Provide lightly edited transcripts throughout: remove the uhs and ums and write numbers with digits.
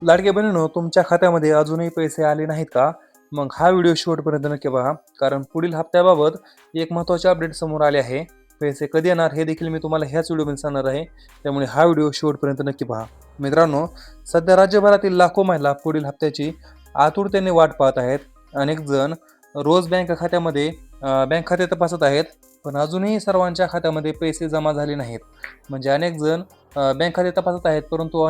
लाडके बहिणींनो, तुमच्या खात्यामध्ये अजूनही पैसे आले नाहीत का? मग हा व्हिडिओ शेवटपर्यंत नक्की पहा. कारण पुढील हप्त्याबाबत एक महत्त्वाचे अपडेट समोर आले आहे. पैसे कधी येणार हे देखील मी तुम्हाला ह्याच व्हिडिओमध्ये सांगणार आहे. त्यामुळे हा व्हिडिओ शेवटपर्यंत नक्की पहा. मित्रांनो, सध्या राज्यभरातील लाखो महिला पुढील हप्त्याची आतुरतेने वाट पाहत आहेत. अनेक जण रोज बँक खाते तपासत आहेत, पण अजूनही सर्वांच्या खात्यामध्ये पैसे जमा झाले नाहीत. म्हणजे अनेक जण बँक खाते तपासत आहेत, परंतु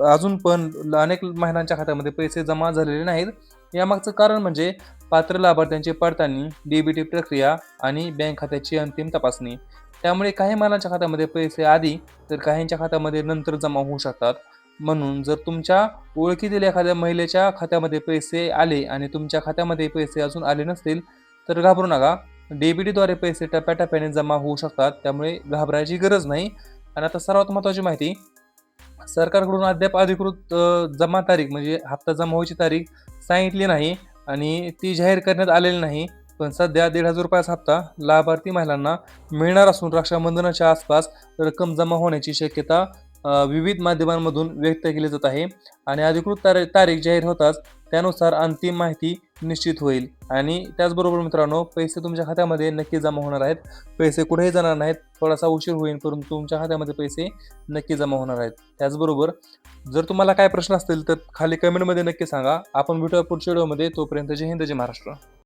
अजून पण अनेक महिलांच्या खात्यामध्ये पैसे जमा झालेले नाहीत. यामागचं कारण म्हणजे पात्र लाभार्थ्यांची पडताळणी, डीबीटी प्रक्रिया आणि बँक खात्याची अंतिम तपासणी. त्यामुळे काही महिलांच्या खात्यामध्ये पैसे आधी तर काहींच्या खात्यामध्ये नंतर जमा होऊ शकतात. म्हणून जर तुमच्या ओळखीतील एखाद्या महिलेच्या खात्यामध्ये पैसे आले आणि तुमच्या खात्यामध्ये पैसे अजून आले नसतील, तर घाबरू नका. डीबीटीद्वारे पैसे टप्प्याटप्प्याने जमा होऊ शकतात, त्यामुळे घाबरायची गरज नाही. आणि आता सर्वात महत्त्वाची माहिती, सरकारकडून अद्याप अधिकृत जमा तारीख म्हणजे हप्ता जमा व्हायची तारीख सांगितली नाही आणि ती जाहीर करण्यात आलेली नाही. पण सध्या ₹1,500 हप्ता लाभार्थी महिलांना मिळणार असून रक्षाबंधनाच्या आसपास रक्कम जमा होण्याची शक्यता विविध माध्यमांमधून व्यक्त केली जात आहे. आणि अधिकृत तारीख जाहीर होताच त्यानुसार अंतिम माहिती निश्चित होईल. आणि त्याचबरोबर मित्रांनो, पैसे तुमच्या खात्यामध्ये नक्की जमा होणार आहेत. पैसे कुठेही जाणार नाहीत. थोडासा उशीर होईल, परंतु तुमच्या खात्यामध्ये पैसे नक्की जमा होणार आहेत. त्याचबरोबर जर तुम्हाला काय प्रश्न असतील तर खाली कमेंटमध्ये नक्की सांगा. आपण भेटूया पुढच्या व्हिडिओमध्ये. तोपर्यंत जय हिंद, जय महाराष्ट्र.